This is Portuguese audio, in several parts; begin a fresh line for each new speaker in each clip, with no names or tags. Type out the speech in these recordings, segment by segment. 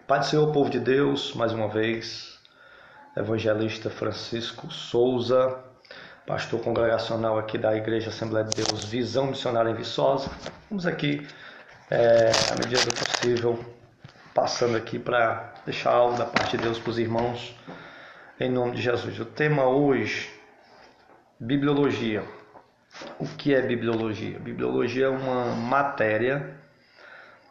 Pai do Senhor, povo de Deus, mais uma vez, evangelista Francisco Souza, pastor congregacional aqui da Igreja Assembleia de Deus, Visão Missionária em Viçosa. Vamos aqui, à medida do possível, passando aqui para deixar algo da parte de Deus para os irmãos, em nome de Jesus. O tema hoje, bibliologia. O que é bibliologia? Bibliologia é uma matéria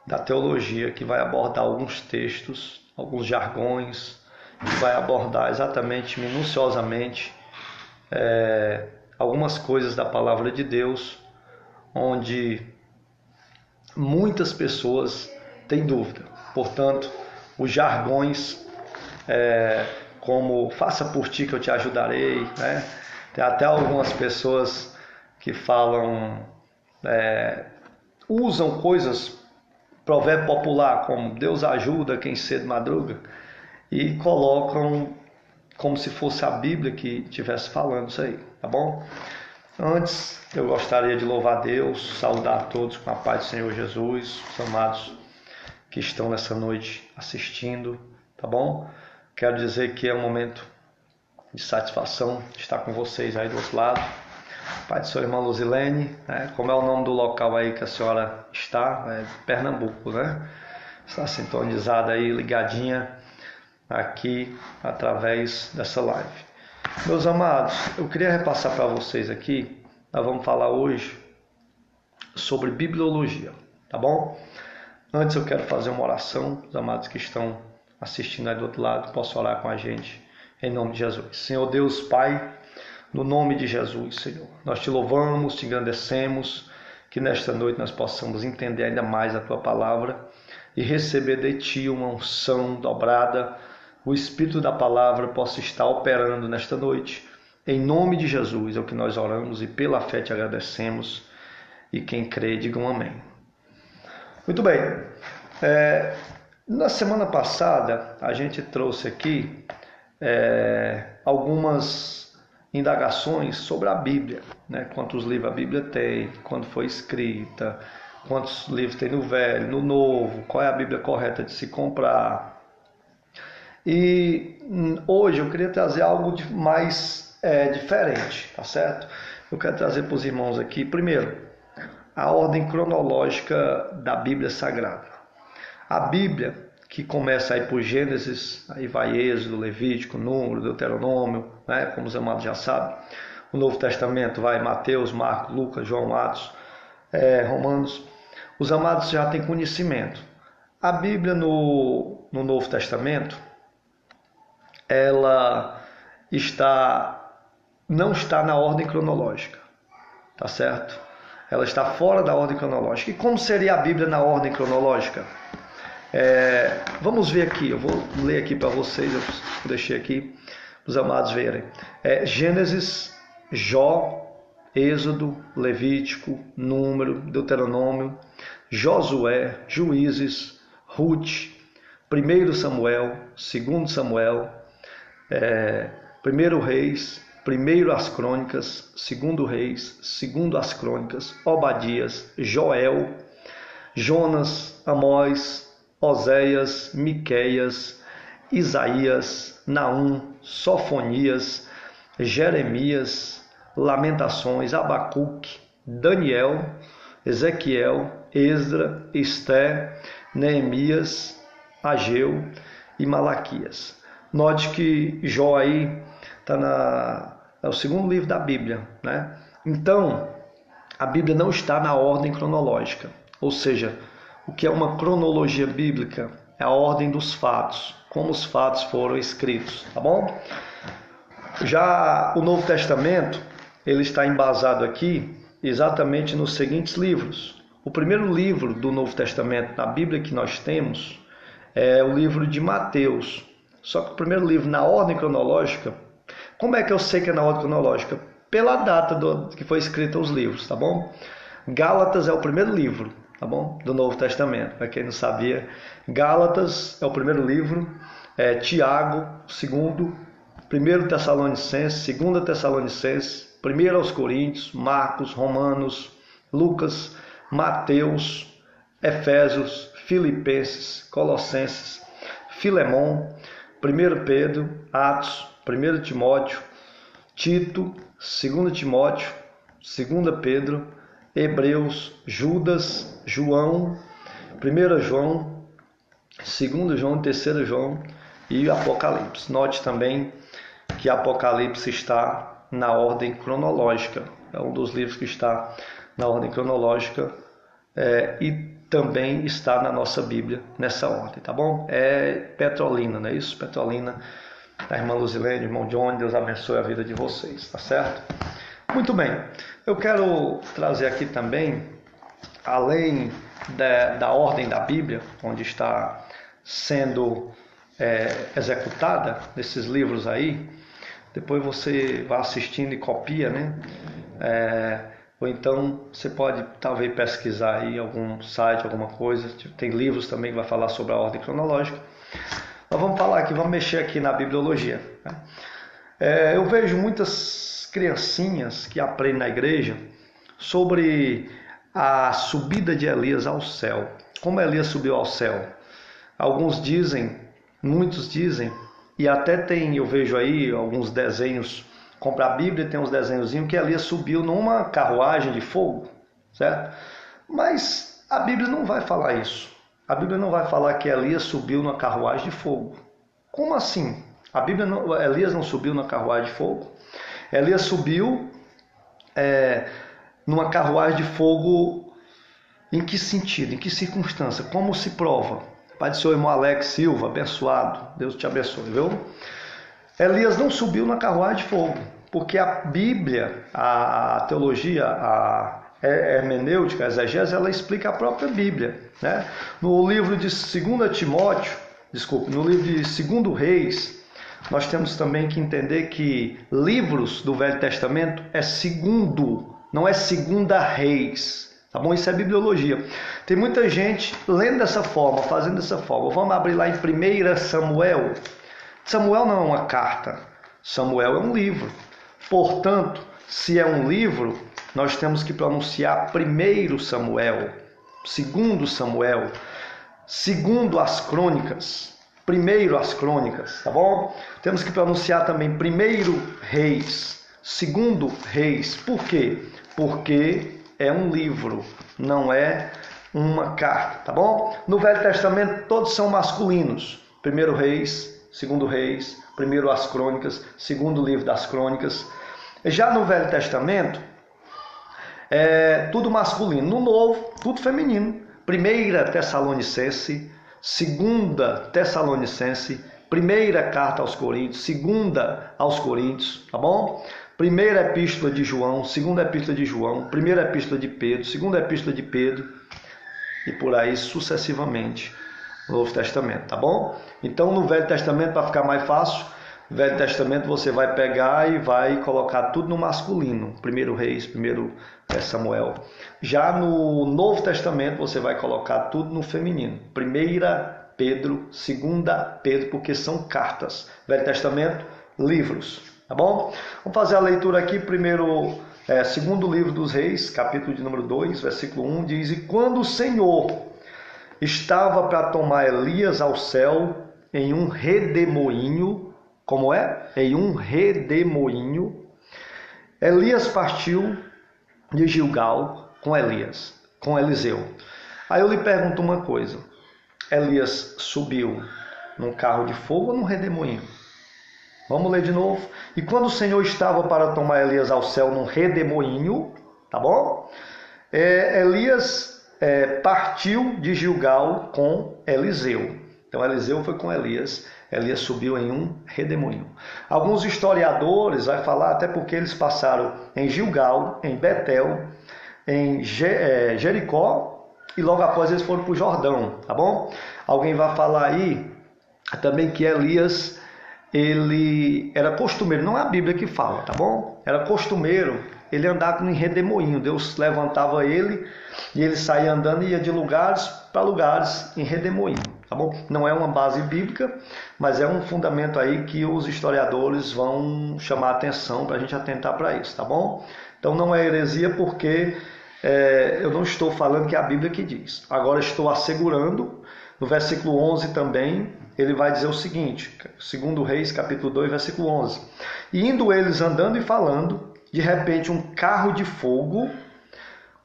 da teologia que vai abordar alguns textos, alguns jargões, que vai abordar exatamente, minuciosamente, algumas coisas da palavra de Deus, onde muitas pessoas têm dúvida. Portanto, os jargões, como faça por ti que eu te ajudarei, né? Tem até algumas pessoas que falam, usam coisas, provérbio popular, como Deus ajuda quem cedo madruga, e colocam como se fosse a Bíblia que estivesse falando isso aí, tá bom? Antes, eu gostaria de louvar a Deus, saudar a todos com a paz do Senhor Jesus, os amados que estão nessa noite assistindo, tá bom? Quero dizer que é um momento de satisfação estar com vocês aí do outro lado. Pai de sua irmã Luzilene, né? Como é o nome do local aí que a senhora está? Pernambuco, né? Está sintonizada aí, ligadinha aqui através dessa live. Meus amados, eu queria repassar para vocês aqui, nós vamos falar hoje sobre bibliologia, tá bom? Antes eu quero fazer uma oração, os amados que estão assistindo aí do outro lado, possam orar com a gente, em nome de Jesus. Senhor Deus, Pai, no nome de Jesus, Senhor, nós te louvamos, te engrandecemos, que nesta noite nós possamos entender ainda mais a Tua palavra e receber de Ti uma unção dobrada, o Espírito da palavra possa estar operando nesta noite. Em nome de Jesus é o que nós oramos e pela fé te agradecemos, e quem crê, diga um amém. Muito bem, na semana passada a gente trouxe aqui algumas indagações sobre a Bíblia, né? Quantos livros a Bíblia tem, quando foi escrita, quantos livros tem no Velho, no Novo, qual é a Bíblia correta de se comprar. E hoje eu queria trazer algo mais diferente, tá certo? Eu quero trazer para os irmãos aqui, primeiro, a ordem cronológica da Bíblia Sagrada. A Bíblia, que começa aí por Gênesis, aí vai Êxodo, Levítico, Número, Deuteronômio, né, como os amados já sabem. O Novo Testamento vai Mateus, Marcos, Lucas, João, Atos, Romanos. Os amados já têm conhecimento. A Bíblia no Novo Testamento, ela não está na ordem cronológica, tá certo? Ela está fora da ordem cronológica. E como seria a Bíblia na ordem cronológica? Vamos ver aqui, eu vou ler aqui para vocês, eu deixei aqui para os amados verem. Gênesis, Jó, Êxodo, Levítico, Número, Deuteronômio, Josué, Juízes, Ruth, 1 Samuel, 2 Samuel, 1 Reis, 1 as Crônicas, 2 Reis, 2 as Crônicas, Obadias, Joel, Jonas, Amós, Oséias, Miqueias, Isaías, Naum, Sofonias, Jeremias, Lamentações, Abacuque, Daniel, Ezequiel, Esdra, Esté, Neemias, Ageu e Malaquias. Note que Jó aí é o segundo livro da Bíblia, né? Então, a Bíblia não está na ordem cronológica, ou seja, o que é uma cronologia bíblica é a ordem dos fatos, como os fatos foram escritos, tá bom? Já o Novo Testamento, ele está embasado aqui exatamente nos seguintes livros. O primeiro livro do Novo Testamento, na Bíblia que nós temos, é o livro de Mateus. Só que o primeiro livro na ordem cronológica, como é que eu sei que é na ordem cronológica? Pela data que foi escrita os livros, tá bom? Gálatas é o primeiro livro, tá bom? Do Novo Testamento. Para quem não sabia, Gálatas é o primeiro livro, Tiago, segundo, 1 Tessalonicenses, 2 Tessalonicenses, 1 aos Coríntios, Marcos, Romanos, Lucas, Mateus, Efésios, Filipenses, Colossenses, Filemon, 1 Pedro, Atos, 1 Timóteo, Tito, 2 Timóteo, 2 Pedro, Hebreus, Judas, João, 1 João, 2 João, 3 João e Apocalipse. Note também que Apocalipse está na ordem cronológica. É um dos livros que está na ordem cronológica e também está na nossa Bíblia nessa ordem, tá bom? É Petrolina, não é isso? Petrolina, da irmã Luzilene, irmão John, Deus abençoe a vida de vocês, tá certo? Muito bem, eu quero trazer aqui também, além da ordem da Bíblia, onde está sendo executada, nesses livros aí, depois você vai assistindo e copia, né? Ou então você pode talvez pesquisar aí algum site, alguma coisa. Tem livros também que vai falar sobre a ordem cronológica. Nós vamos falar aqui, vamos mexer aqui na bibliologia. Eu vejo muitas criancinhas que aprendem na igreja sobre a subida de Elias ao céu. Como Elias subiu ao céu? Alguns dizem, muitos dizem, e até tem, eu vejo aí alguns desenhos. Compra a Bíblia e tem uns desenhozinhos que Elias subiu numa carruagem de fogo, certo? Mas a Bíblia não vai falar isso. A Bíblia não vai falar que Elias subiu numa carruagem de fogo. Como assim? Elias não subiu na carruagem de fogo? Elias subiu numa carruagem de fogo em que sentido? Em que circunstância? Como se prova? Pai do seu irmão Alex Silva, abençoado. Deus te abençoe, viu? Elias não subiu na carruagem de fogo, porque a Bíblia, a teologia, a hermenêutica, a exegese, ela explica a própria Bíblia, né? No livro de 2 Timóteo, no livro de 2 Reis, nós temos também que entender que livros do Velho Testamento é segundo, não é 2 Reis, tá bom? Isso é bibliologia. Tem muita gente lendo dessa forma, fazendo dessa forma. Vamos abrir lá em 1 Samuel. Samuel não é uma carta, Samuel é um livro. Portanto, se é um livro, nós temos que pronunciar 1 Samuel, 2 Samuel, 2 as crônicas, 1 as crônicas, tá bom? Temos que pronunciar também 1 Reis, 2 Reis. Por quê? Porque é um livro, não é uma carta, tá bom? No Velho Testamento todos são masculinos. 1 Reis, 2 Reis, 1 as crônicas, 2 livro das crônicas. Já no Velho Testamento, é tudo masculino. No Novo, tudo feminino. 1 Tessalonicense, 2 Tessalonicense, 1 Carta aos Coríntios, 2 aos Coríntios, tá bom? 1 Epístola de João, 2 Epístola de João, 1 Epístola de Pedro, 2 Epístola de Pedro, e por aí sucessivamente. Novo Testamento, tá bom? Então no Velho Testamento, para ficar mais fácil, no Velho Testamento você vai pegar e vai colocar tudo no masculino, 1 Reis, 1 Samuel. Já no Novo Testamento você vai colocar tudo no feminino, 1 Pedro, 2 Pedro, porque são cartas. Velho Testamento, livros, tá bom? Vamos fazer a leitura aqui, segundo livro dos Reis, capítulo de número 2, versículo 1, diz: E quando o Senhor estava para tomar Elias ao céu em um redemoinho. Como é? Em um redemoinho. Elias partiu de Gilgal com Eliseu. Aí eu lhe pergunto uma coisa. Elias subiu num carro de fogo ou num redemoinho? Vamos ler de novo. E quando o Senhor estava para tomar Elias ao céu num redemoinho, tá bom? Elias partiu de Gilgal com Eliseu. Então Eliseu foi com Elias subiu em um redemoinho. Alguns historiadores vão falar, até porque eles passaram em Gilgal, em Betel, em Jericó, e logo após eles foram para o Jordão, tá bom? Alguém vai falar aí também que Elias, ele era costumeiro, não é a Bíblia que fala, tá bom? Era costumeiro ele andava em redemoinho. Deus levantava ele e ele saía andando e ia de lugares para lugares em redemoinho, tá bom? Não é uma base bíblica, mas é um fundamento aí que os historiadores vão chamar a atenção para a gente atentar para isso, tá bom? Então não é heresia porque eu não estou falando que é a Bíblia que diz. Agora estou assegurando No versículo 11 também, ele vai dizer o seguinte, 2 Reis, capítulo 2, versículo 11. E indo eles andando e falando, de repente um carro de fogo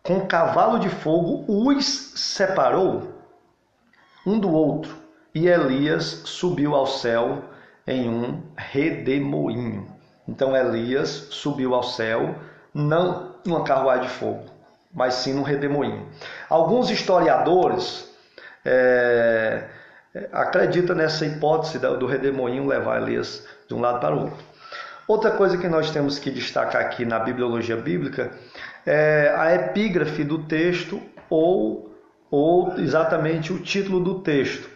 com um cavalo de fogo os separou um do outro, e Elias subiu ao céu em um redemoinho. Então Elias subiu ao céu, não numa carruagem de fogo, mas sim num redemoinho. Alguns historiadores acreditam nessa hipótese do redemoinho levar Elias de um lado para o outro. Outra coisa que nós temos que destacar aqui na bibliologia bíblica é a epígrafe do texto ou exatamente o título do texto.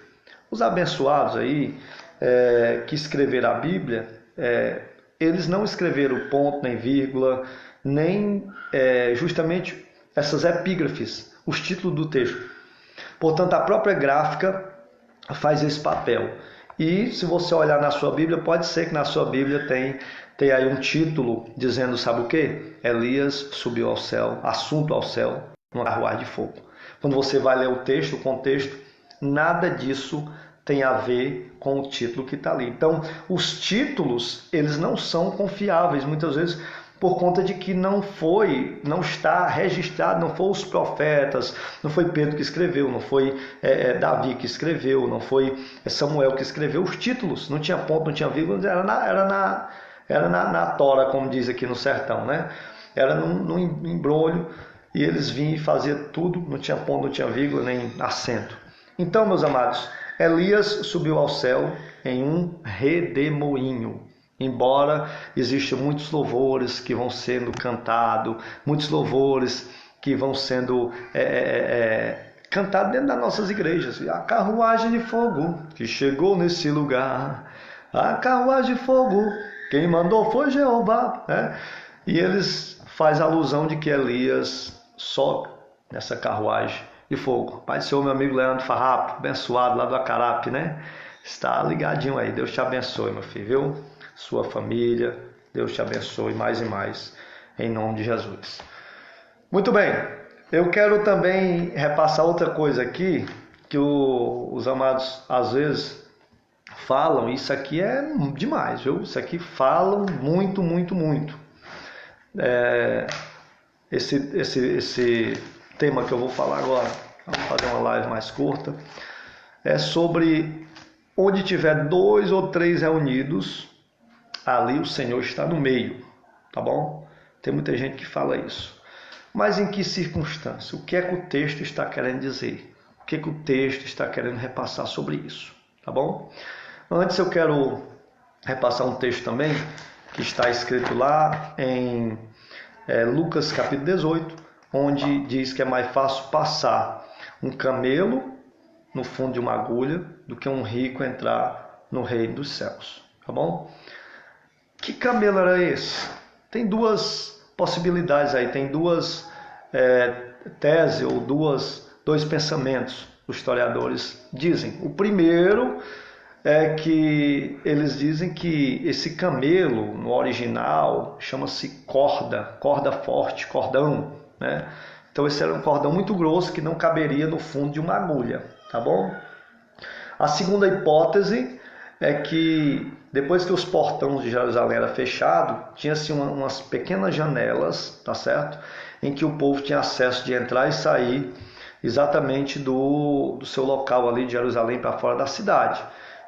Os abençoados aí que escreveram a Bíblia, eles não escreveram ponto nem vírgula, nem justamente essas epígrafes, os títulos do texto. Portanto, a própria gráfica faz esse papel. E se você olhar na sua Bíblia, pode ser que na sua Bíblia tem aí um título dizendo, sabe o quê? Elias subiu ao céu, assunto ao céu, numa carruagem de fogo. Quando você vai ler o texto, o contexto, nada disso tem a ver com o título que está ali. Então, os títulos, eles não são confiáveis, muitas vezes, por conta de que não está registrado, não foram os profetas, não foi Pedro que escreveu, não foi Davi que escreveu, não foi Samuel que escreveu os títulos, não tinha ponto, não tinha vírgula, era na tora, como diz aqui no sertão, né? Era num embrolho, e eles vinham e faziam tudo, não tinha ponto, não tinha vírgula, nem acento. Então, meus amados, Elias subiu ao céu em um redemoinho. Embora existam muitos louvores que vão sendo cantados, muitos louvores que vão sendo cantados dentro das nossas igrejas. A carruagem de fogo que chegou nesse lugar, a carruagem de fogo, quem mandou foi Jeová. E eles fazem alusão de que Elias sobe nessa carruagem de fogo. Pai do Senhor, meu amigo Leandro Farrapo, abençoado lá do Acarape, né? Está ligadinho aí. Deus te abençoe, meu filho, viu? Sua família, Deus te abençoe mais e mais, em nome de Jesus. Muito bem, eu quero também repassar outra coisa aqui, que os amados às vezes falam, isso aqui é demais, viu? Isso aqui falam muito, muito, muito. Esse tema que eu vou falar agora, vamos fazer uma live mais curta, é sobre onde tiver 2 ou 3 reunidos, ali o Senhor está no meio, tá bom? Tem muita gente que fala isso. Mas em que circunstância? O que é que o texto está querendo dizer? O que é que o texto está querendo repassar sobre isso, tá bom? Antes eu quero repassar um texto também, que está escrito lá em Lucas capítulo 18, onde diz que é mais fácil passar um camelo no fundo de uma agulha do que um rico entrar no reino dos céus, tá bom? Que camelo era esse? Tem duas possibilidades aí, tem duas teses ou dois pensamentos os historiadores dizem. O primeiro é que eles dizem que esse camelo, no original, chama-se corda forte, cordão, né? Então esse era um cordão muito grosso que não caberia no fundo de uma agulha, tá bom? A segunda hipótese é que depois que os portões de Jerusalém eram fechados, tinha-se umas pequenas janelas, tá certo? Em que o povo tinha acesso de entrar e sair exatamente do seu local ali de Jerusalém para fora da cidade.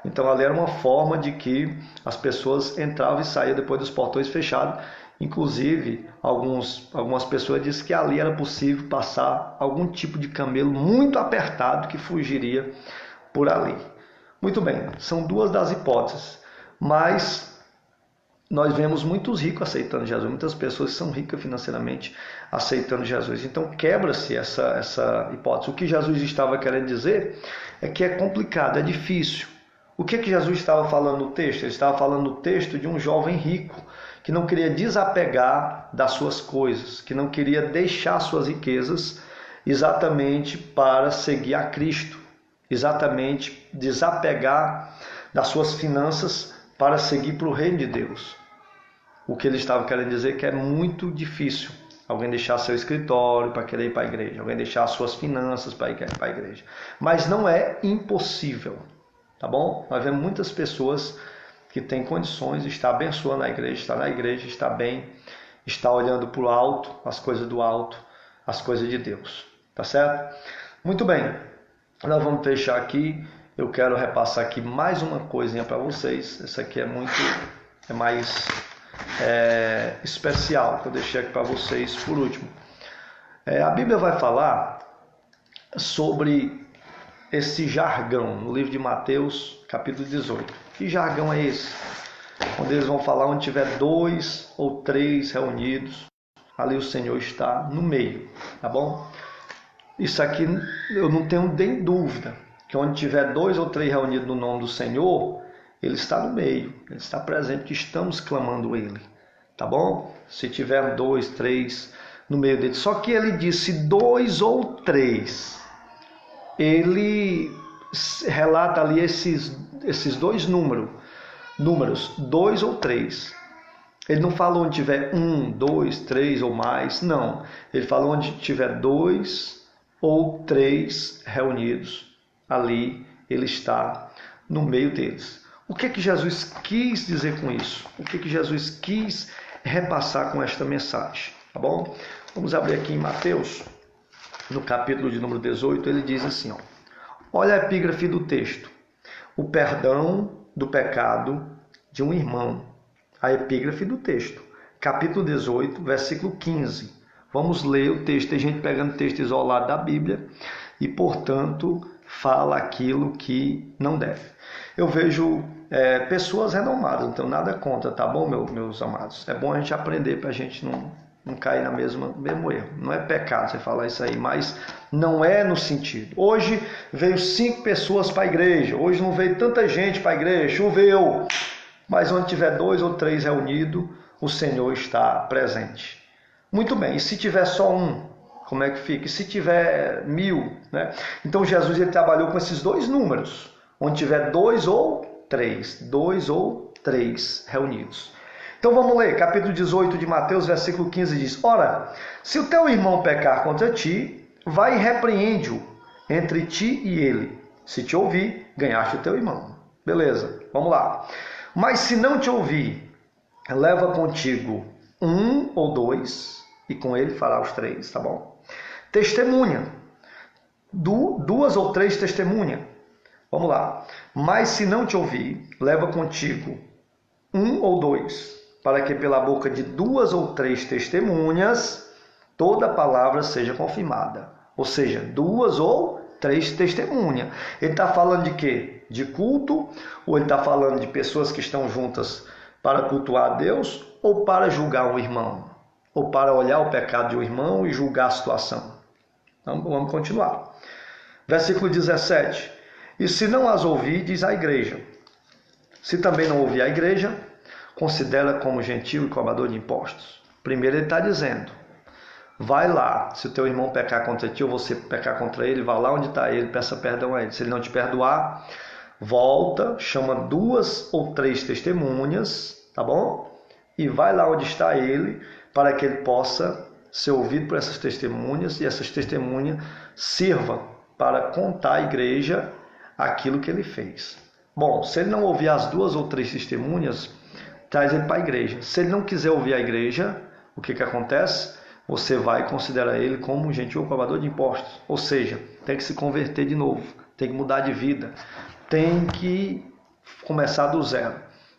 Então ali era uma forma de que as pessoas entravam e saíam depois dos portões fechados. Inclusive, algumas pessoas dizem que ali era possível passar algum tipo de camelo muito apertado que fugiria por ali. Muito bem, são duas das hipóteses, mas nós vemos muitos ricos aceitando Jesus, muitas pessoas que são ricas financeiramente aceitando Jesus. Então quebra-se essa hipótese. O que Jesus estava querendo dizer é que é complicado, é difícil. O que Jesus estava falando no texto? Ele estava falando no texto de um jovem rico que não queria desapegar das suas coisas, que não queria deixar suas riquezas exatamente para seguir a Cristo, exatamente desapegar das suas finanças para seguir para o reino de Deus. O que ele estava querendo dizer é que é muito difícil Alguém deixar seu escritório para querer ir para a igreja. Alguém deixar suas finanças para ir para a igreja. Mas não é impossível, tá bom? Nós vemos muitas pessoas que têm condições de estar abençoando a igreja, estar na igreja, estar bem, estar olhando para o alto, as coisas do alto, as coisas de Deus. Tá certo? Muito bem. Nós vamos fechar aqui. Eu quero repassar aqui mais uma coisinha para vocês. Essa aqui é mais especial, que eu deixei aqui para vocês por último. A Bíblia vai falar sobre esse jargão no livro de Mateus, capítulo 18. Que jargão é esse? Onde eles vão falar onde tiver 2 ou 3 reunidos, ali o Senhor está no meio, tá bom? Isso aqui eu não tenho nem dúvida, que onde tiver 2 ou 3 reunidos no nome do Senhor, Ele está no meio, Ele está presente, que estamos clamando Ele, tá bom? Se tiver 2, 3 no meio dele. Só que Ele disse 2 ou 3. Ele relata ali esses dois números, 2 ou 3. Ele não fala onde tiver 1, 2, 3 ou mais, não. Ele fala onde tiver 2 ou 3 reunidos, ali Ele está no meio deles. O que que Jesus quis dizer com isso? O que que Jesus quis repassar com esta mensagem? Tá bom? Vamos abrir aqui em Mateus, no capítulo de número 18, ele diz assim, ó, olha a epígrafe do texto. O perdão do pecado de um irmão. A epígrafe do texto. Capítulo 18, versículo 15. Vamos ler o texto. Tem gente pegando texto isolado da Bíblia e, portanto, fala aquilo que não deve. Eu vejo pessoas renomadas, não tenho nada contra, tá bom, meus amados? É bom a gente aprender para a gente não cair no mesmo erro. Não é pecado você falar isso aí, mas não é no sentido. Hoje veio 5 pessoas para a igreja, hoje não veio tanta gente para a igreja, choveu. Mas onde tiver 2 ou 3 reunidos, o Senhor está presente. Muito bem, e se tiver só um, como é que fica? E se tiver 1000, né? Então Jesus ele trabalhou com esses 2 números, onde tiver 2 ou 3 reunidos. Então vamos ler, capítulo 18 de Mateus, versículo 15 diz, ora, se o teu irmão pecar contra ti, vai e repreende-o entre ti e ele. Se te ouvir, ganhaste o teu irmão. Beleza, vamos lá. Mas se não te ouvir, leva contigo 1 ou 2, e com ele fará os 3, tá bom? Testemunha, 2 ou 3 testemunha. Vamos lá. Mas se não te ouvir, leva contigo 1 ou 2, para que pela boca de 2 ou 3 testemunhas, toda palavra seja confirmada. Ou seja, 2 ou 3 testemunhas. Ele está falando de quê? De culto? Ou ele está falando de pessoas que estão juntas para cultuar a Deus? Ou para julgar um irmão? Ou para olhar o pecado de um irmão e julgar a situação? Então, vamos continuar. Versículo 17. E se não as ouvir, diz a igreja. Se também não ouvir a igreja, considera como gentil e cobrador de impostos. Primeiro ele está dizendo, vai lá, se o teu irmão pecar contra ti ou você pecar contra ele, vai lá onde está ele, peça perdão a ele. Se ele não te perdoar, volta, chama 2 ou 3 testemunhas, tá bom? E vai lá onde está ele, para que ele possa ser ouvido por essas testemunhas, e essas testemunhas sirvam para contar à igreja aquilo que ele fez. Bom, se ele não ouvir as 2 ou 3 testemunhas, traz ele para a igreja. Se ele não quiser ouvir a igreja, o que acontece? Você vai considerar ele como um gentil cobrador de impostos. Ou seja, tem que se converter de novo, tem que mudar de vida, tem que começar do zero.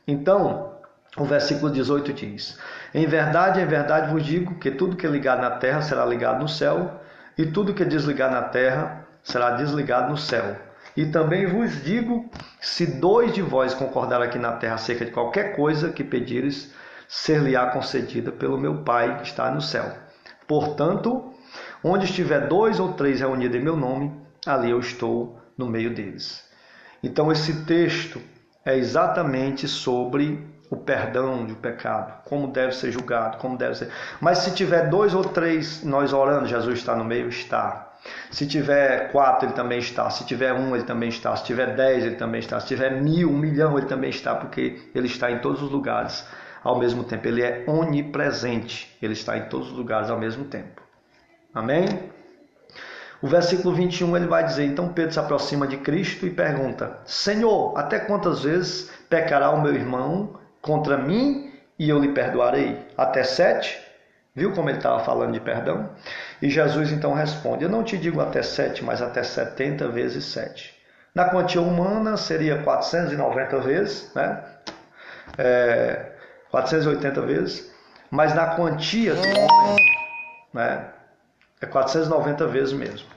Então, o versículo 18 diz, em verdade vos digo que tudo que é ligado na terra será ligado no céu, e tudo que é desligado na terra será desligado no céu. E também vos digo, se 2 de vós concordarem aqui na terra acerca de qualquer coisa que pedires, ser-lhe-á concedida pelo meu Pai que está no céu. Portanto, onde estiver 2 ou 3 reunidos em meu nome, ali eu estou no meio deles. Então esse texto é exatamente sobre o perdão do pecado, como deve ser julgado, como deve ser. Mas se tiver 2 ou 3 nós orando, Jesus está no meio? Está. Se tiver 4, ele também está. Se tiver 1, ele também está. Se tiver 10, ele também está. Se tiver 1000, 1 milhão, ele também está, porque ele está em todos os lugares ao mesmo tempo. Ele é onipresente. Ele está em todos os lugares ao mesmo tempo. Amém? O versículo 21 ele vai dizer, então Pedro se aproxima de Cristo e pergunta, Senhor, até quantas vezes pecará o meu irmão contra mim e eu lhe perdoarei? Até 7? Viu como ele estava falando de perdão? E Jesus então responde, eu não te digo até 7, mas até 70 vezes 7. Na quantia humana seria 490 vezes, né? 480 vezes, mas na quantia do homem, né? É 490 vezes mesmo.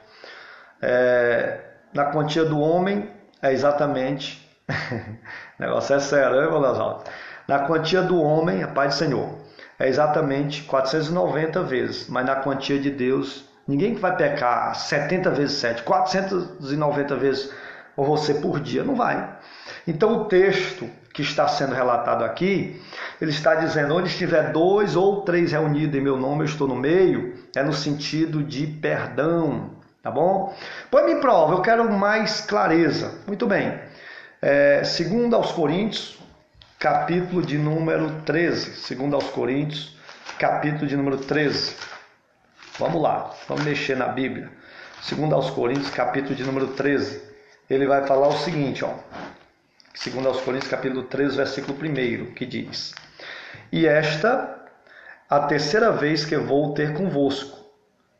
Na quantia do homem é exatamente... o negócio é sério, né, meu Oswaldo? Na quantia do homem, a paz do Senhor, é exatamente 490 vezes. Mas na quantia de Deus, ninguém que vai pecar 70 vezes 7, 490 vezes ou você por dia, não vai. Então o texto que está sendo relatado aqui, ele está dizendo, onde estiver 2 ou 3 reunidos em meu nome, eu estou no meio, é no sentido de perdão, tá bom? Pois me prova, eu quero mais clareza. Muito bem. Segundo aos Coríntios, capítulo de número 13. Segundo aos Coríntios, capítulo de número 13. Vamos lá, vamos mexer na Bíblia. Segundo aos Coríntios, capítulo de número 13. Ele vai falar o seguinte, ó. Segundo aos Coríntios, capítulo 13, versículo 1, que diz: E esta a terceira vez que vou ter convosco,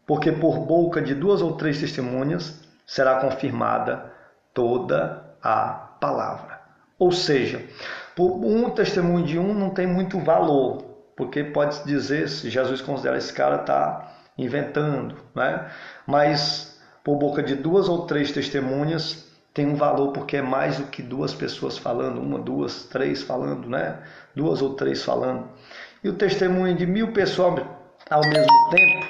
porque por boca de 2 ou 3 testemunhas será confirmada toda a palavra. Ou seja, por um testemunho de um não tem muito valor, porque pode dizer se Jesus considera esse cara está inventando, né? Mas por boca de 2 ou 3 testemunhas tem um valor, porque é mais do que 2 pessoas falando, 1, 2, 3 falando, né? 2 ou 3 falando. E o testemunho de 1000 pessoas ao mesmo tempo,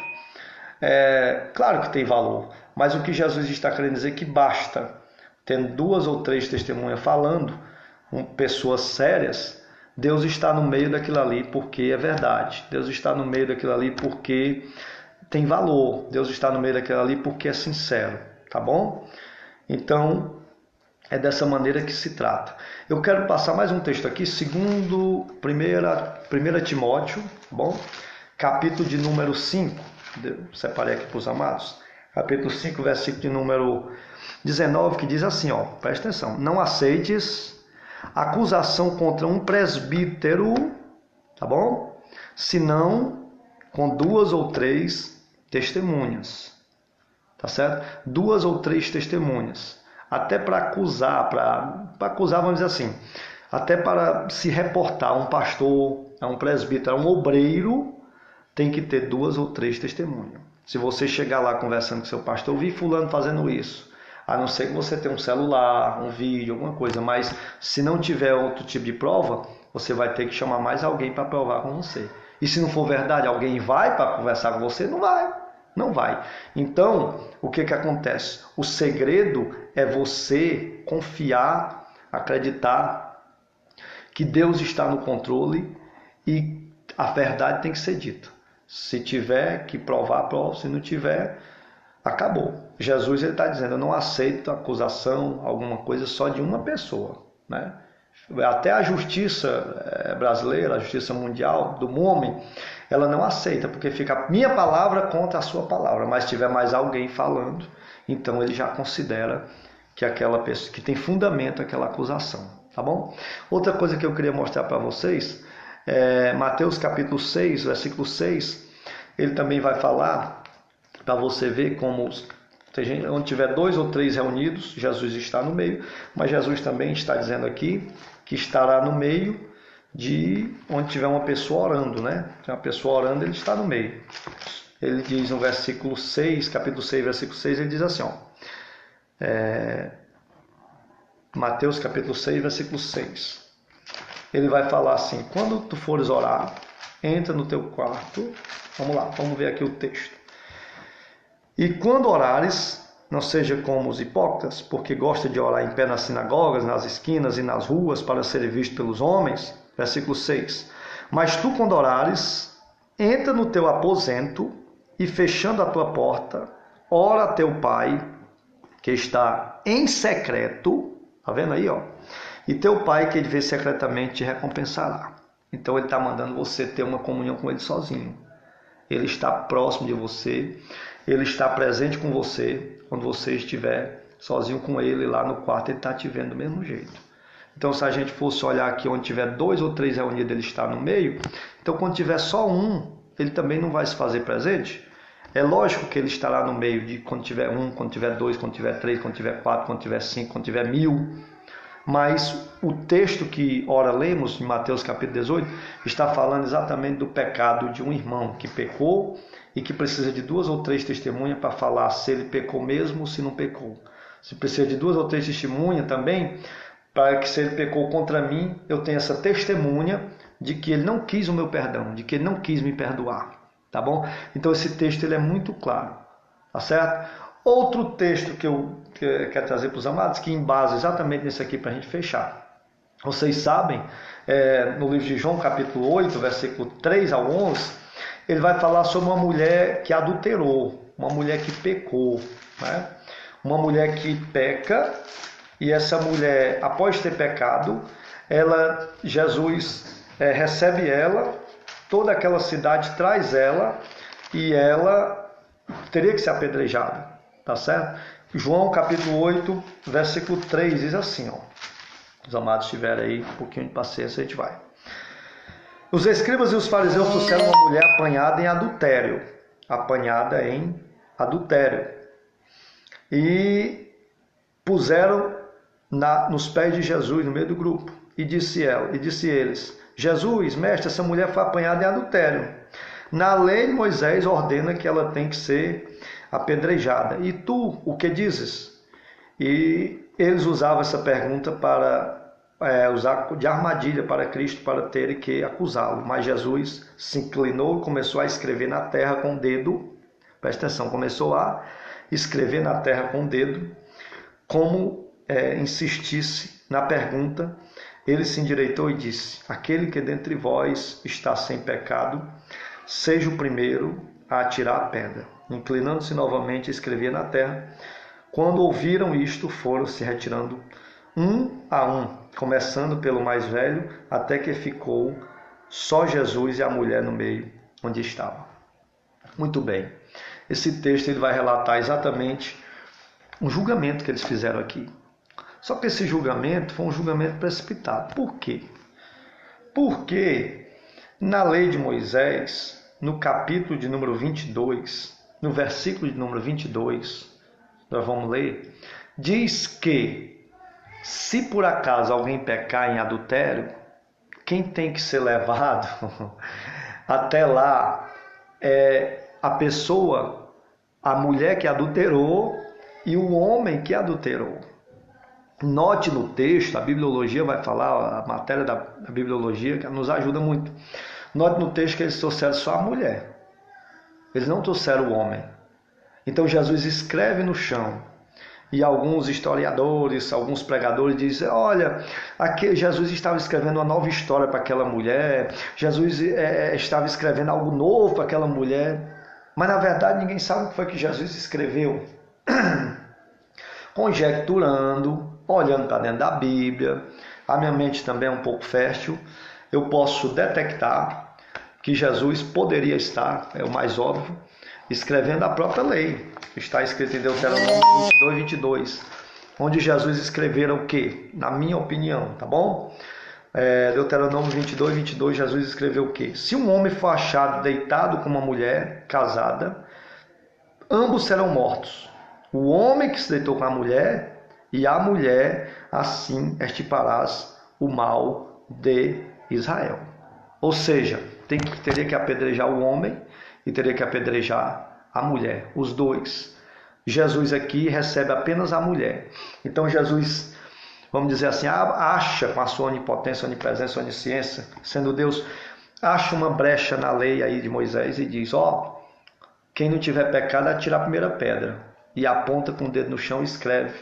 claro que tem valor, mas o que Jesus está querendo dizer é que basta, tendo 2 ou 3 testemunhas falando, pessoas sérias, Deus está no meio daquilo ali porque é verdade. Deus está no meio daquilo ali porque tem valor. Deus está no meio daquilo ali porque é sincero, tá bom? Então, é dessa maneira que se trata. Eu quero passar mais um texto aqui, segundo 1 Timóteo, tá bom? Capítulo de número 5, separei aqui para os amados, capítulo 5, versículo de número 19, que diz assim, ó, presta atenção, não aceites acusação contra um presbítero, tá bom? Senão com 2 ou 3 testemunhas. Tá certo? 2 ou 3 testemunhas. Até para acusar, vamos dizer assim, até para se reportar um pastor, a um presbítero, a um obreiro, tem que ter 2 ou 3 testemunhas. Se você chegar lá conversando com seu pastor, eu vi fulano fazendo isso, a não ser que você tenha um celular, um vídeo, alguma coisa, mas se não tiver outro tipo de prova, você vai ter que chamar mais alguém para provar com você. E se não for verdade, alguém vai para conversar com você? Não vai. Não vai. Então, o que acontece? O segredo é você confiar, acreditar que Deus está no controle e a verdade tem que ser dita. Se tiver que provar, prova. Se não tiver, acabou. Jesus está dizendo, eu não aceito acusação, alguma coisa só de uma pessoa, né? Até a justiça brasileira, a justiça mundial do homem, ela não aceita, porque fica a minha palavra contra a sua palavra, mas se tiver mais alguém falando, então ele já considera que aquela pessoa, que tem fundamento aquela acusação, tá bom? Outra coisa que eu queria mostrar para vocês, Mateus capítulo 6, versículo 6, ele também vai falar, para você ver como onde tiver 2 ou 3 reunidos, Jesus está no meio, mas Jesus também está dizendo aqui que estará no meio de onde tiver uma pessoa orando, né? Se uma pessoa orando, ele está no meio. Ele diz no versículo 6, capítulo 6, versículo 6, ele diz assim, ó, Mateus capítulo 6, versículo 6. Ele vai falar assim, quando tu fores orar, entra no teu quarto, vamos lá, vamos ver aqui o texto. E quando orares, não seja como os hipócritas, porque gosta de orar em pé nas sinagogas, nas esquinas e nas ruas, para ser visto pelos homens. Versículo 6. Mas tu, quando orares, entra no teu aposento e, fechando a tua porta, ora a teu pai, que está em secreto. Tá vendo aí, ó? E teu pai, que ele vê secretamente, te recompensará. Então ele está mandando você ter uma comunhão com ele sozinho. Ele está próximo de você, ele está presente com você. Quando você estiver sozinho com ele lá no quarto, ele está te vendo do mesmo jeito. Então se a gente fosse olhar aqui onde tiver 2 ou 3 reunidos, ele está no meio. Então quando tiver só um, ele também não vai se fazer presente. É lógico que ele estará no meio de quando tiver 1, quando tiver 2, quando tiver 3, quando tiver 4, quando tiver 5, quando tiver 1000. Mas o texto que ora lemos, em Mateus capítulo 18, está falando exatamente do pecado de um irmão que pecou e que precisa de 2 ou 3 testemunhas para falar se ele pecou mesmo ou se não pecou. Se precisa de 2 ou 3 testemunhas também, para que se ele pecou contra mim, eu tenha essa testemunha de que ele não quis o meu perdão, de que ele não quis me perdoar. Tá bom? Então esse texto ele é muito claro. Tá certo? Outro texto que eu quero trazer para os amados, que embasa exatamente nesse aqui para a gente fechar. Vocês sabem, no livro de João, capítulo 8, versículo 3 ao 11, ele vai falar sobre uma mulher que adulterou, uma mulher que pecou. Né? Uma mulher que peca, e essa mulher, após ter pecado, Jesus recebe ela, toda aquela cidade traz ela, e ela teria que ser apedrejada. Tá certo? João capítulo 8, versículo 3 diz assim, ó. Os amados tiverem aí um pouquinho de paciência, a gente vai. Os escribas e os fariseus trouxeram uma mulher apanhada em adultério. Apanhada em adultério. E puseram nos pés de Jesus, no meio do grupo. E disse eles, Jesus, mestre, essa mulher foi apanhada em adultério. Na lei de Moisés ordena que ela tem que ser apedrejada. E tu, o que dizes? E eles usavam essa pergunta para usar de armadilha para Cristo, para terem que acusá-lo. Mas Jesus se inclinou e começou a escrever na terra com o dedo. Presta atenção, começou a escrever na terra com o dedo, como insistisse na pergunta. Ele se endireitou e disse, aquele que dentre vós está sem pecado, seja o primeiro a atirar a pedra. Inclinando-se novamente, escrevia na terra. Quando ouviram isto, foram se retirando um a um, começando pelo mais velho, até que ficou só Jesus e a mulher no meio, onde estava. Muito bem. Esse texto ele vai relatar exatamente um julgamento que eles fizeram aqui. Só que esse julgamento foi um julgamento precipitado. Por quê? Porque na lei de Moisés, no capítulo de número 22, no versículo de número 22, nós vamos ler, diz que se por acaso alguém pecar em adultério, quem tem que ser levado até lá é a pessoa, a mulher que adulterou e o homem que adulterou. Note no texto, a bibliologia vai falar, a matéria da bibliologia que nos ajuda muito. Note no texto que eles trouxeram só a mulher. Eles não trouxeram o homem. Então Jesus escreve no chão. E alguns historiadores, alguns pregadores dizem, olha, aqui Jesus estava escrevendo uma nova história para aquela mulher. Jesus estava escrevendo algo novo para aquela mulher. Mas na verdade ninguém sabe o que foi que Jesus escreveu. Conjecturando, olhando para dentro da Bíblia, a minha mente também é um pouco fértil, eu posso detectar que Jesus poderia estar, é o mais óbvio, escrevendo a própria lei. Está escrito em Deuteronômio 22, onde Jesus escrevera o quê? Na minha opinião, tá bom? Deuteronômio 22, Jesus escreveu o quê? Se um homem for achado deitado com uma mulher casada, ambos serão mortos. O homem que se deitou com a mulher e a mulher, assim extirparás o mal de Israel. Ou seja, teria que apedrejar o homem e teria que apedrejar a mulher, os dois. Jesus aqui recebe apenas a mulher. Então Jesus, vamos dizer assim, acha com a sua onipotência, onipresença, onisciência, sendo Deus, acha uma brecha na lei aí de Moisés e diz, quem não tiver pecado, atira a primeira pedra. E aponta com o dedo no chão e escreve,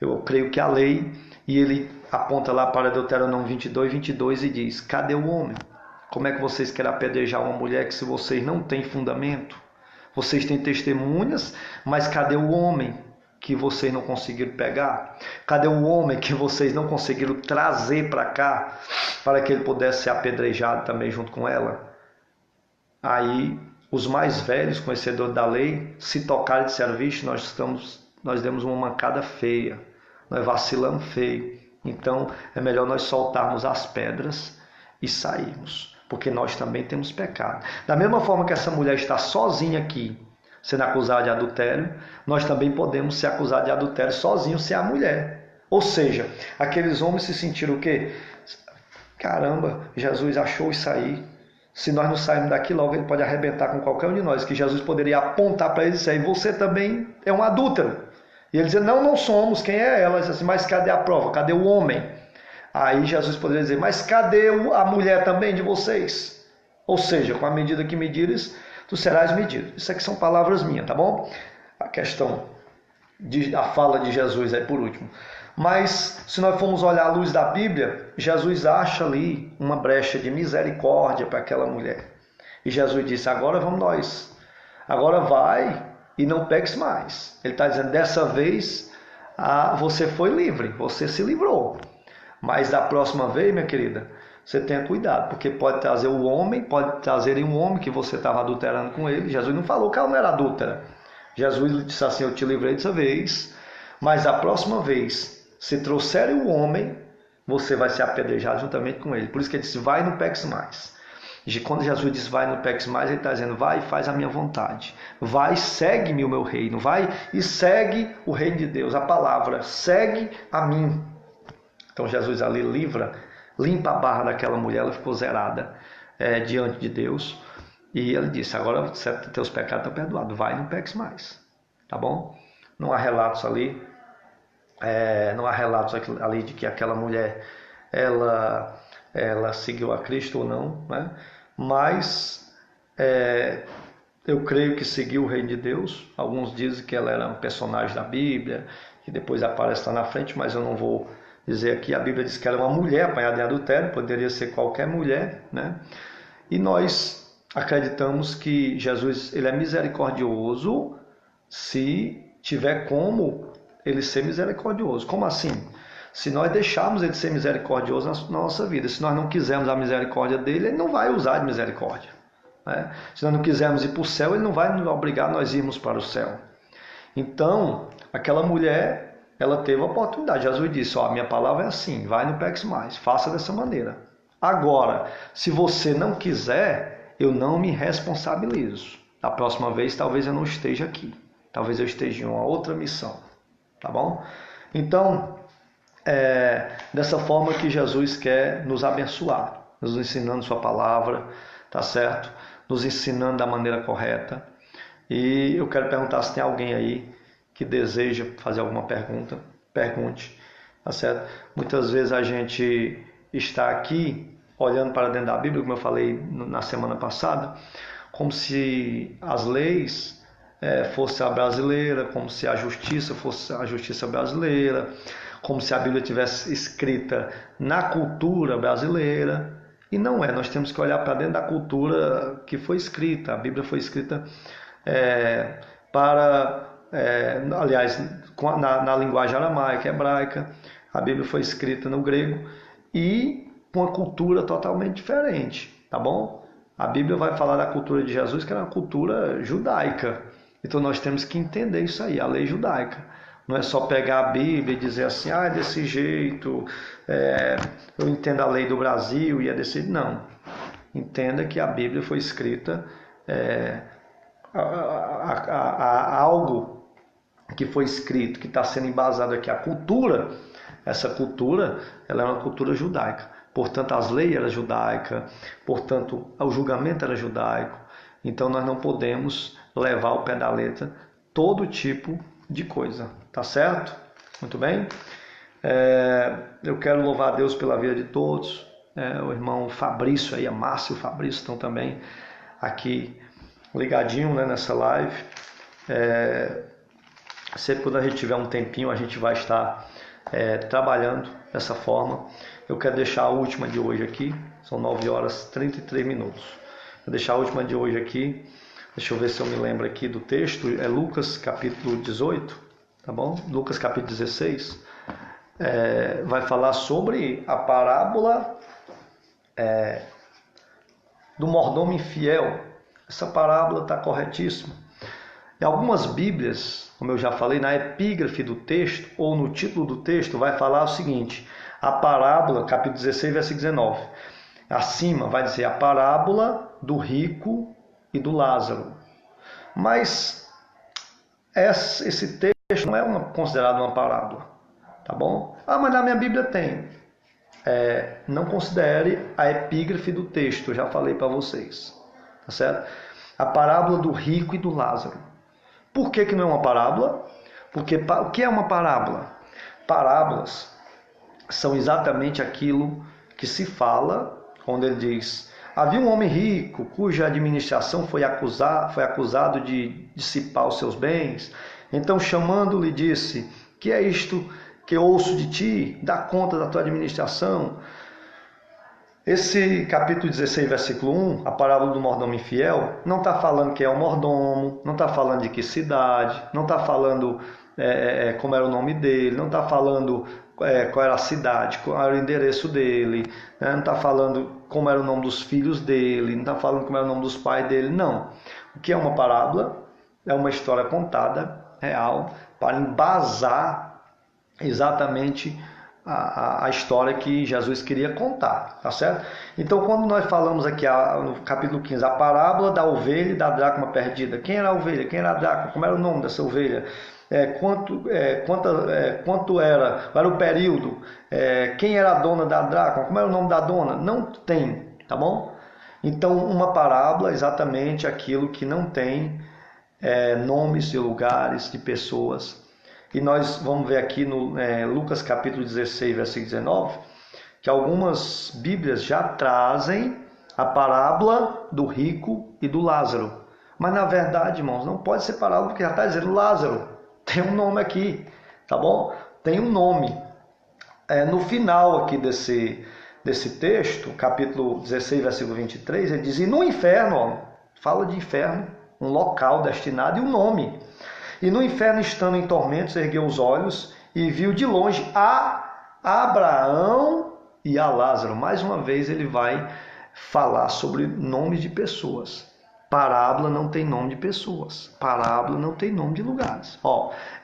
eu creio que a lei, e ele aponta lá para Deuteronômio 22 e diz, cadê o homem? Como é que vocês querem apedrejar uma mulher que se vocês não têm fundamento? Vocês têm testemunhas, mas cadê o homem que vocês não conseguiram pegar? Cadê o homem que vocês não conseguiram trazer para cá, para que ele pudesse ser apedrejado também junto com ela? Aí os mais velhos, conhecedores da lei, se tocaram e disseram: vixe, nós demos uma mancada feia, nós vacilamos feio. Então é melhor nós soltarmos as pedras e sairmos, porque nós também temos pecado. Da mesma forma que essa mulher está sozinha aqui, sendo acusada de adultério, nós também podemos ser acusados de adultério sozinhos, sem a mulher. Ou seja, aqueles homens se sentiram o quê? Caramba, Jesus achou isso aí. Se nós não sairmos daqui logo, ele pode arrebentar com qualquer um de nós, que Jesus poderia apontar para ele e dizer: você também é um adúltero. E ele dizia: não somos, quem é ela? Ele disse assim: mas cadê a prova? Cadê o homem? Aí Jesus poderia dizer: mas cadê a mulher também de vocês? Ou seja, com a medida que medires, tu serás medido. Isso aqui são palavras minhas, tá bom? A questão, a fala de Jesus aí por último. Mas se nós formos olhar à luz da Bíblia, Jesus acha ali uma brecha de misericórdia para aquela mulher. E Jesus disse: agora vamos nós. Agora vai e não peques mais. Ele está dizendo: dessa vez você foi livre, você se livrou. Mas da próxima vez, minha querida, você tenha cuidado, porque pode trazer o homem, pode trazer um homem que você estava adulterando com ele. Jesus não falou que ela não era adúltera. Jesus disse assim: eu te livrei dessa vez, mas a próxima vez, se trouxerem o homem, você vai ser apedrejado juntamente com ele. Por isso que ele disse: vai e não peques mais. E quando Jesus diz vai e não peques mais, ele está dizendo: vai e faz a minha vontade. Vai, segue-me o meu reino. Vai e segue o reino de Deus. A palavra, segue a mim. Então Jesus ali limpa a barra daquela mulher, ela ficou zerada diante de Deus. E ele disse: agora teus pecados estão perdoados, vai e não peques mais. Tá bom? Não há relatos ali. Não há relatos ali de que aquela mulher ela seguiu a Cristo ou não, né? Mas eu creio que seguiu o reino de Deus. Alguns dizem que ela era um personagem da Bíblia, que depois aparece lá na frente, mas eu não vou dizer aqui. A Bíblia diz que ela é uma mulher apanhada em adultério, poderia ser qualquer mulher, né? E nós acreditamos que Jesus ele é misericordioso se tiver como ele ser misericordioso. Como assim? Se nós deixarmos ele ser misericordioso na nossa vida, se nós não quisermos a misericórdia dele, ele não vai usar de misericórdia, né? Se nós não quisermos ir para o céu, ele não vai nos obrigar a nós irmos para o céu. Então, aquela mulher, ela teve a oportunidade. Jesus disse: ó, minha palavra é assim, vai e não peques mais, faça dessa maneira. Agora, se você não quiser, eu não me responsabilizo. Da próxima vez, talvez eu não esteja aqui. Talvez eu esteja em uma outra missão. Tá bom? Então, dessa forma que Jesus quer nos abençoar, nos ensinando sua palavra, tá certo? Nos ensinando da maneira correta. E eu quero perguntar se tem alguém aí que deseja fazer alguma pergunta. Pergunte, tá certo? Muitas vezes a gente está aqui olhando para dentro da Bíblia, como eu falei na semana passada, como se as leis fosse a brasileira, como se a justiça fosse a justiça brasileira, como se a Bíblia tivesse escrita na cultura brasileira. E não é, nós temos que olhar para dentro da cultura que foi escrita. A Bíblia foi escrita aliás, na linguagem aramaica, hebraica. A Bíblia foi escrita no grego e com uma cultura totalmente diferente, tá bom? A Bíblia vai falar da cultura de Jesus, que era uma cultura judaica. Então nós temos que entender isso aí, a lei judaica. Não é só pegar a Bíblia e dizer assim: é desse jeito, eu entendo a lei do Brasil e é desse jeito. Não. Entenda que a Bíblia foi escrita algo que foi escrito, que está sendo embasado aqui. A cultura, essa cultura, ela é uma cultura judaica. Portanto, as leis eram judaicas, portanto, o julgamento era judaico. Então nós não podemos levar ao pé da letra todo tipo de coisa, tá certo? Muito bem? Eu quero louvar a Deus pela vida de todos. O irmão Fabrício aí, a Márcia e o Fabrício estão também aqui ligadinho, né, nessa live. Sempre quando a gente tiver um tempinho, a gente vai estar trabalhando dessa forma. Eu quero deixar a última de hoje aqui, são 9 horas e 33 minutos. Vou deixar a última de hoje aqui. Deixa eu ver se eu me lembro aqui do texto. É Lucas capítulo 18. tá bom? Lucas capítulo 16 vai falar sobre a parábola do mordomo infiel. Essa parábola está corretíssima. Em algumas Bíblias, como eu já falei, na epígrafe do texto ou no título do texto, vai falar o seguinte: a parábola, capítulo 16, versículo 19. Acima vai dizer a parábola do rico e do Lázaro. Mas esse texto não é considerado uma parábola, tá bom? Ah, mas na minha Bíblia tem. Não considere a epígrafe do texto, eu já falei para vocês, tá certo? A parábola do rico e do Lázaro. Por que não é uma parábola? Porque o que é uma parábola? Parábolas são exatamente aquilo que se fala quando ele diz: havia um homem rico cuja administração foi acusado de dissipar os seus bens. Então, chamando-lhe, disse: que é isto que ouço de ti? Dá conta da tua administração. Esse capítulo 16, versículo 1, a parábola do mordomo infiel, não está falando quem é o mordomo, não está falando de que cidade, não está falando como era o nome dele, não está falando qual era a cidade, qual era o endereço dele, né? Não está falando como era o nome dos filhos dele, não está falando como era o nome dos pais dele, não. O que é uma parábola? É uma história contada, real, para embasar exatamente a história que Jesus queria contar, tá certo? Então, quando nós falamos aqui no capítulo 15, a parábola da ovelha e da dracma perdida, quem era a ovelha, quem era a dracma, como era o nome dessa ovelha, quanto era, qual era o período, quem era a dona da dracma, como era o nome da dona, não tem, tá bom? Então, uma parábola é exatamente aquilo que não tem nomes de lugares, de pessoas. E nós vamos ver aqui no Lucas capítulo 16, versículo 19, que algumas Bíblias já trazem a parábola do rico e do Lázaro. Mas na verdade, irmãos, não pode ser parábola porque já está dizendo Lázaro. Tem um nome aqui, tá bom? Tem um nome. No final aqui desse texto, capítulo 16, versículo 23, ele diz: e no inferno, ó, fala de inferno, um local destinado e um nome. E no inferno, estando em tormentos, ergueu os olhos e viu de longe a Abraão e a Lázaro. Mais uma vez ele vai falar sobre nomes de pessoas. Parábola não tem nome de pessoas. Parábola não tem nome de lugares.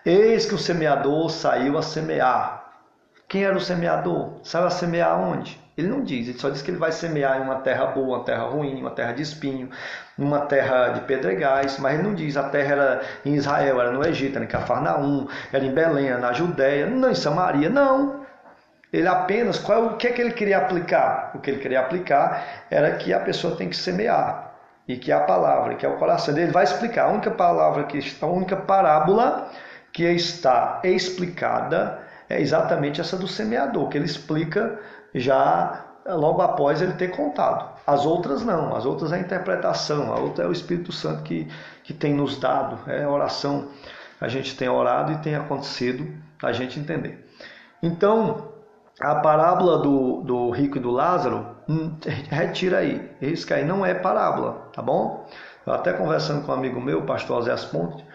Eis que o semeador saiu a semear. Quem era o semeador? Saiu a semear onde? Ele não diz, ele só diz que ele vai semear em uma terra boa, uma terra ruim, uma terra de espinho, uma terra de pedregais, mas ele não diz a terra era em Israel, era no Egito, era em Cafarnaum, era em Belém, era na Judéia, não em Samaria, não. Ele apenas, o que é que ele queria aplicar? O que ele queria aplicar era que a pessoa tem que semear, e que é a palavra, que é o coração dele. Ele vai explicar, a única parábola que está explicada é exatamente essa do semeador, que ele explica já logo após ele ter contado. As outras não, as outras é a interpretação, a outra é o Espírito Santo que tem nos dado, é a oração. A gente tem orado e tem acontecido a gente entender. Então, a parábola do rico e do Lázaro, retira aí, risca aí, não é parábola, tá bom? Eu até conversando com um amigo meu, o pastor Zé Ponte,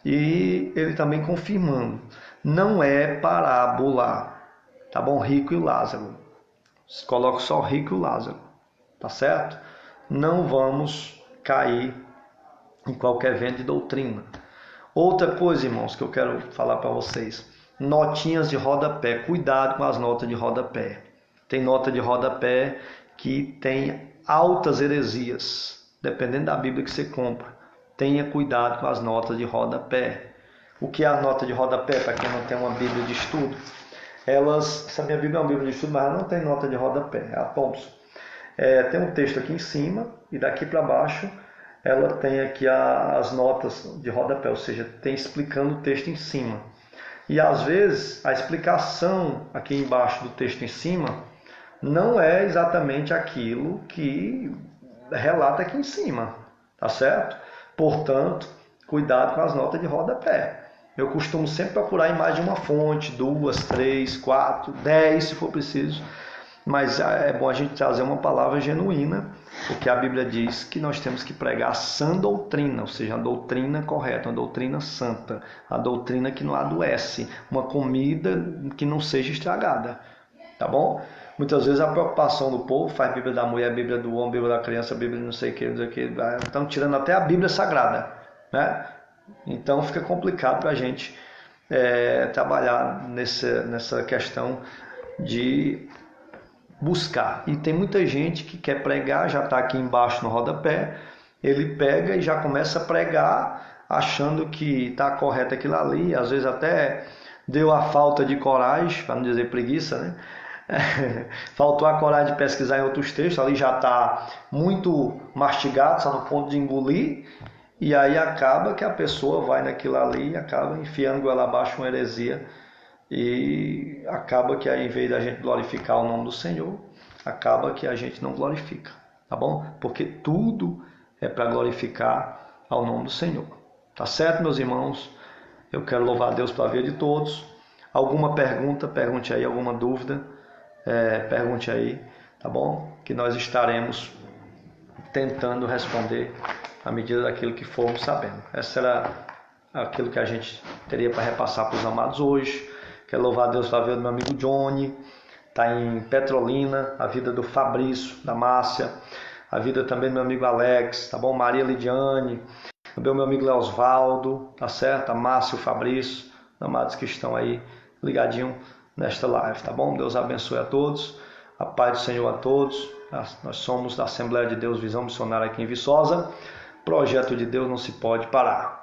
e ele também confirmando, não é parábola, tá bom? Rico e o Lázaro. Coloca só o rico e o Lázaro, tá certo? Não vamos cair em qualquer vento de doutrina. Outra coisa, irmãos, que eu quero falar para vocês: notinhas de rodapé. Cuidado com as notas de rodapé. Tem nota de rodapé que tem altas heresias, dependendo da Bíblia que você compra. Tenha cuidado com as notas de rodapé. O que é a nota de rodapé, para quem não tem uma Bíblia de estudo? Essa minha Bíblia é uma Bíblia de estudo, mas ela não tem nota de rodapé, é a Thompson. Tem um texto aqui em cima e daqui para baixo ela tem aqui as notas de rodapé, ou seja, tem explicando o texto em cima. E às vezes a explicação aqui embaixo do texto em cima não é exatamente aquilo que relata aqui em cima, tá certo? Portanto, cuidado com as notas de rodapé. Eu costumo sempre procurar em mais de uma fonte, 2, 3, 4, 10 se for preciso, mas é bom a gente trazer uma palavra genuína, porque a Bíblia diz que nós temos que pregar a sã doutrina, ou seja, a doutrina correta, uma doutrina santa, a doutrina que não adoece, uma comida que não seja estragada, tá bom? Muitas vezes a preocupação do povo faz a Bíblia da mulher, a Bíblia do homem, a Bíblia da criança, a Bíblia não sei o que, estão tirando até a Bíblia Sagrada, né? Então fica complicado para a gente trabalhar nessa questão de buscar. E tem muita gente que quer pregar, já está aqui embaixo no rodapé, ele pega e já começa a pregar achando que está correto aquilo ali, às vezes até deu a falta de coragem, para não dizer preguiça, né? Faltou a coragem de pesquisar em outros textos, ali já está muito mastigado, está no ponto de engolir, e aí acaba que a pessoa vai naquilo ali e acaba enfiando ela abaixo uma heresia, e acaba que aí, em vez da gente glorificar o nome do Senhor, acaba que a gente não glorifica, tá bom? Porque tudo é para glorificar ao nome do Senhor, tá certo, meus irmãos? Eu quero louvar a Deus pela vida de todos. Alguma pergunta, pergunte aí, alguma dúvida, pergunte aí, tá bom? Que nós estaremos tentando responder à medida daquilo que formos sabendo. Essa era aquilo que a gente teria para repassar para os amados hoje. Quero louvar a Deus pela vida do meu amigo Johnny, está em Petrolina, a vida do Fabrício, da Márcia, a vida também do meu amigo Alex, tá bom? Maria Lidiane, também o meu amigo Leosvaldo, tá certo? A Márcia e o Fabrício, amados que estão aí ligadinho nesta live, tá bom? Deus abençoe a todos, a paz do Senhor a todos. Nós somos da Assembleia de Deus Visão Missionária aqui em Viçosa. Projeto de Deus não se pode parar.